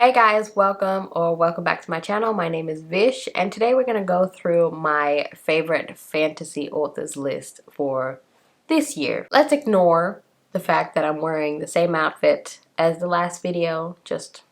Hey guys, welcome back to my channel. My name is Vish and today we're going to go through my favorite fantasy authors list for this year. Let's ignore the fact that I'm wearing the same outfit as the last video. Just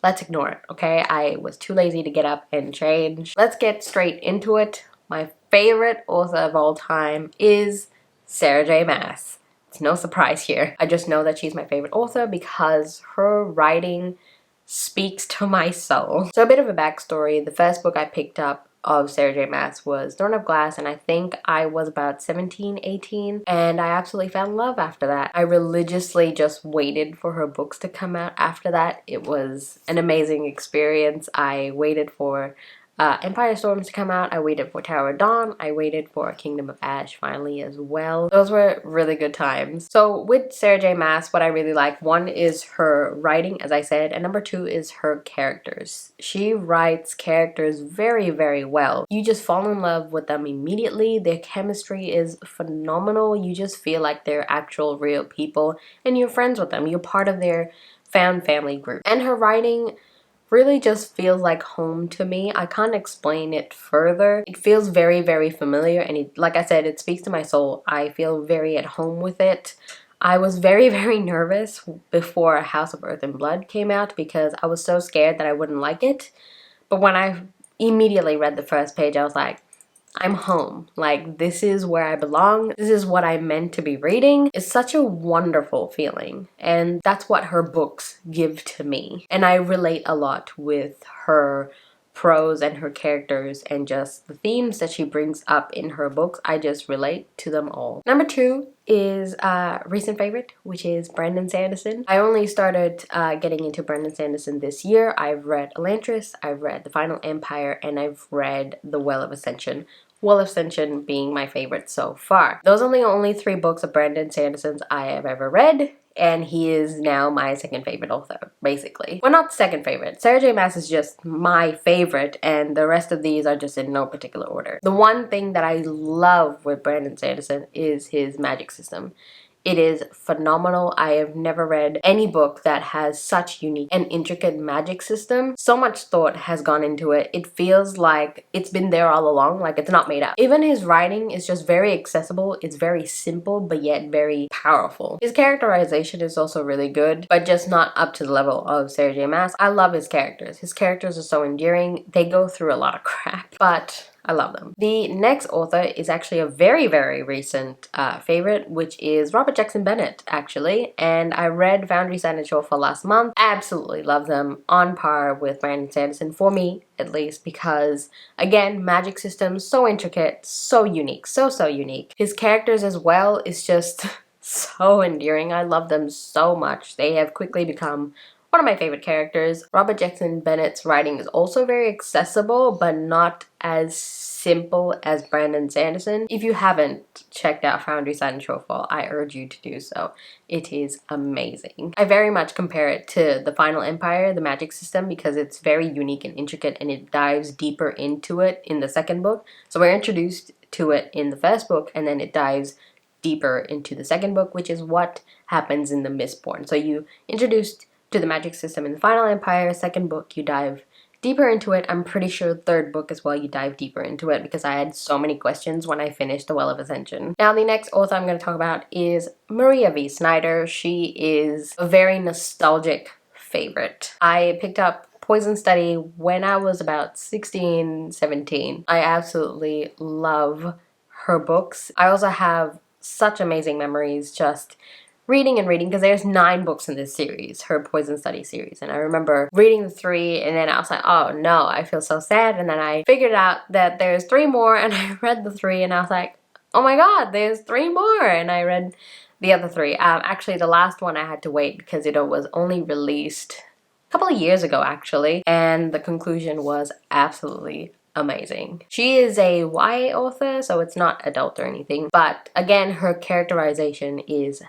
let's ignore it, okay? I was too lazy to get up and change. Let's get straight into it. My favorite author of all time is Sarah J Maas. It's no surprise here. I just know that she's my favorite author because her writing speaks to my soul. So a bit of a backstory. The first book I picked up of Sarah J Maas was Throne of Glass, and I think I was about 17, 18, and I absolutely fell in love after that. I religiously just waited for her books to come out after that. It was an amazing experience. I waited for Empire Storms to come out. I waited for Tower of Dawn. I waited for Kingdom of Ash finally as well. Those were really good times. So with Sarah J Maas, what I really like, one is her writing, as I said, and number two is her characters. She writes characters very, very well. You just fall in love with them immediately. Their chemistry is phenomenal. You just feel like they're actual real people and you're friends with them. You're part of their found family group. And her writing really just feels like home to me. I can't explain it further. It feels very, very familiar, and like I said, it speaks to my soul. I feel very at home with it. I was very, very nervous before House of Earth and Blood came out because I was so scared that I wouldn't like it. But when I immediately read the first page, I was like, I'm home. Like, this is where I belong. This is what I'm meant to be reading. It's such a wonderful feeling. And that's what her books give to me. And I relate a lot with her prose and her characters and just the themes that she brings up in her books. I just relate to them all. Number two is a recent favorite, which is Brandon Sanderson. I only started getting into Brandon Sanderson this year. I've read Elantris, I've read The Final Empire, and I've read The Well of Ascension. Well of Ascension being my favorite so far. Those are the only three books of Brandon Sanderson's I have ever read, and he is now my second favorite author, basically. Well, not second favorite. Sarah J Maas is just my favorite, and the rest of these are just in no particular order. The one thing that I love with Brandon Sanderson is his magic system. It is phenomenal. I have never read any book that has such unique and intricate magic system. So much thought has gone into it. It feels like it's been there all along, like it's not made up. Even his writing is just very accessible. It's very simple, but yet very powerful. His characterization is also really good, but just not up to the level of Sarah J Maas. I love his characters. His characters are so endearing. They go through a lot of crap, but I love them. The next author is actually a very, very recent favorite, which is Robert Jackson Bennett, actually. And I read Foundry Sand and Shorefall last month. Absolutely love them. On par with Brandon Sanderson, for me at least, because again, magic systems, so intricate, so unique, so unique. His characters as well is just so endearing. I love them so much. They have quickly become one of my favorite characters. Robert Jackson Bennett's writing is also very accessible, but not as simple as Brandon Sanderson. If you haven't checked out Foundry Sand and Shorefall, I urge you to do so. It is amazing. I very much compare it to The Final Empire, the magic system, because it's very unique and intricate and it dives deeper into it in the second book. So we're introduced to it in the first book and then it dives deeper into the second book, which is what happens in The Mistborn. So you introduced to the magic system in The Final Empire, second book you dive deeper into it. I'm pretty sure third book as well you dive deeper into it because I had so many questions when I finished The Well of Ascension. Now the next author I'm going to talk about is Maria V. Snyder. She is a very nostalgic favorite. I picked up Poison Study when I was about 16, 17. I absolutely love her books. I also have such amazing memories just reading and reading, because there's 9 books in this series, her Poison Study series, and I remember reading the 3 and then I was like, oh no, I feel so sad, and then I figured out that there's 3 more and I read the 3 and I was like, oh my god, there's 3 more, and I read the other 3. Actually the last one I had to wait because it was only released a couple of years ago actually, and the conclusion was absolutely amazing. She is a YA author, so it's not adult or anything, but again her characterization is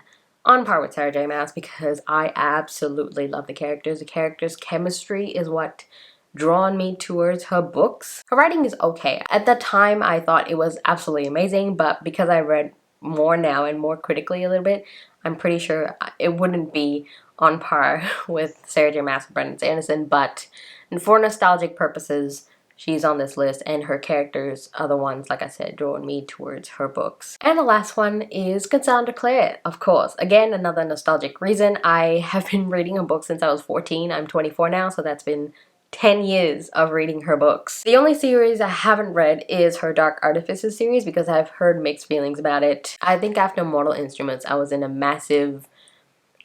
on par with Sarah J Maas because I absolutely love the characters. The characters' chemistry is what drawn me towards her books. Her writing is okay. At the time I thought it was absolutely amazing, but because I read more now and more critically a little bit, I'm pretty sure it wouldn't be on par with Sarah J Maas and Brandon Sanderson, but for nostalgic purposes, she's on this list, and her characters are the ones, like I said, drawing me towards her books. And the last one is Cassandra Clare, of course. Again, another nostalgic reason. I have been reading her books since I was 14. I'm 24 now, so that's been 10 years of reading her books. The only series I haven't read is her Dark Artifices series because I've heard mixed feelings about it. I think after Mortal Instruments, I was in a massive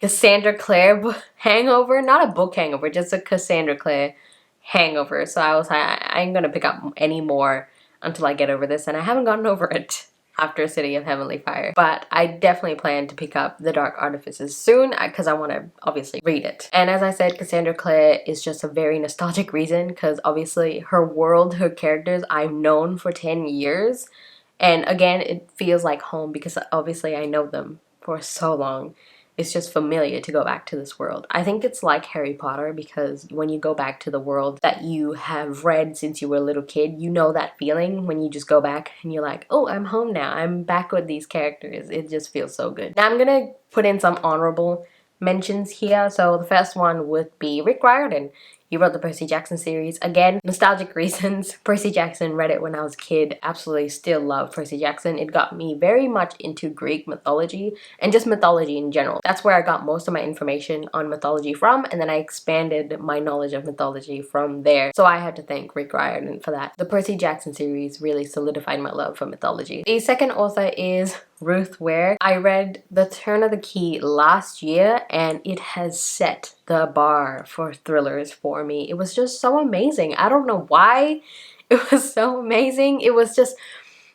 Cassandra Clare hangover. Not a book hangover, just a Cassandra Clare hangover. So I was like, I ain't gonna pick up any more until I get over this, and I haven't gotten over it after City of Heavenly Fire. But I definitely plan to pick up The Dark Artifices soon because I want to obviously read it. And as I said, Cassandra Clare is just a very nostalgic reason because obviously her world, her characters, I've known for 10 years. And again, it feels like home because obviously I know them for so long. It's just familiar to go back to this world. I think it's like Harry Potter because when you go back to the world that you have read since you were a little kid, you know that feeling when you just go back and you're like, oh, I'm home now. I'm back with these characters. It just feels so good. Now I'm gonna put in some honorable mentions here. So the first one would be Rick Riordan. He wrote the Percy Jackson series. Again, nostalgic reasons. Percy Jackson, read it when I was a kid. Absolutely still love Percy Jackson. It got me very much into Greek mythology and just mythology in general. That's where I got most of my information on mythology from, and then I expanded my knowledge of mythology from there. So I had to thank Rick Riordan for that. The Percy Jackson series really solidified my love for mythology. The second author is Ruth Ware. I read The Turn of the Key last year, and it has set the bar for thrillers for me. It was just so amazing. I don't know why it was so amazing. It was just,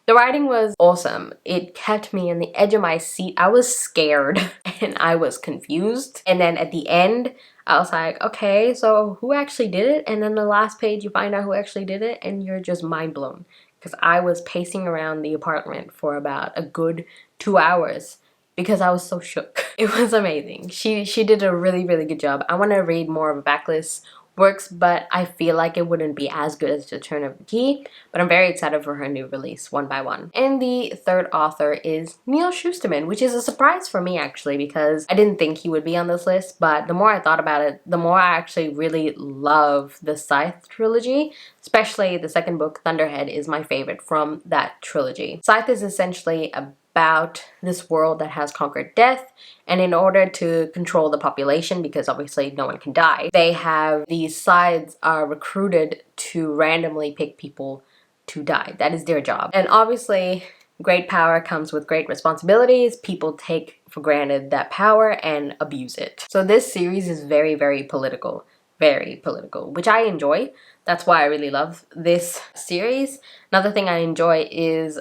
the writing was awesome. It kept me on the edge of my seat. I was scared and I was confused. And then at the end, I was like, okay, so who actually did it? And then the last page, you find out who actually did it, and you're just mind blown. Because I was pacing around the apartment for about a good 2 hours because I was so shook. It was amazing. She did a really, really good job. I want to read more of Backlist works, but I feel like it wouldn't be as good as The Turn of the Key, but I'm very excited for her new release, One by One. And the third author is Neal Shusterman, which is a surprise for me actually because I didn't think he would be on this list, but the more I thought about it, the more I actually really love the Scythe trilogy, especially the second book, Thunderhead, is my favorite from that trilogy. Scythe is essentially about this world that has conquered death, and in order to control the population, because obviously no one can die, they have these scythes are recruited to randomly pick people to die. That is their job. And obviously great power comes with great responsibilities. People take for granted that power and abuse it. So this series is very, very political, which I enjoy. That's why I really love this series. Another thing I enjoy is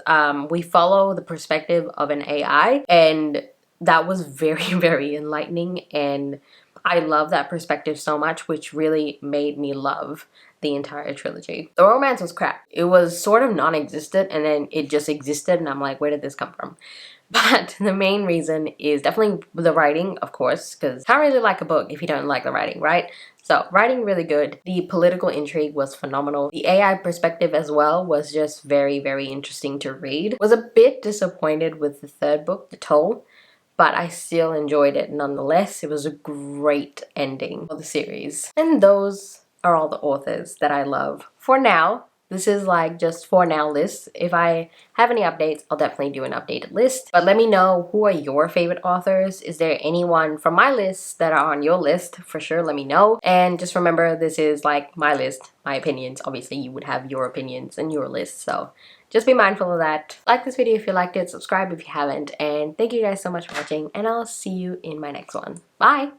we follow the perspective of an AI, and that was very, very enlightening, and I love that perspective so much, which really made me love the entire trilogy. The romance was crap. It was sort of non-existent, and then it just existed, and I'm like, where did this come from? But the main reason is definitely the writing, of course, because you can't really like a book if you don't like the writing, right? So writing really good. The political intrigue was phenomenal. The AI perspective as well was just very, very interesting to read. Was a bit disappointed with the third book, The Toll, but I still enjoyed it nonetheless. It was a great ending for the series. And those are all the authors that I love for now. This is like just for now list. If I have any updates, I'll definitely do an updated list. But let me know, who are your favorite authors? Is there anyone from my list that are on your list? For sure, let me know. And just remember, this is like my list, my opinions. Obviously, you would have your opinions and your list, so just be mindful of that. Like this video if you liked it, subscribe if you haven't, and thank you guys so much for watching, and I'll see you in my next one. Bye!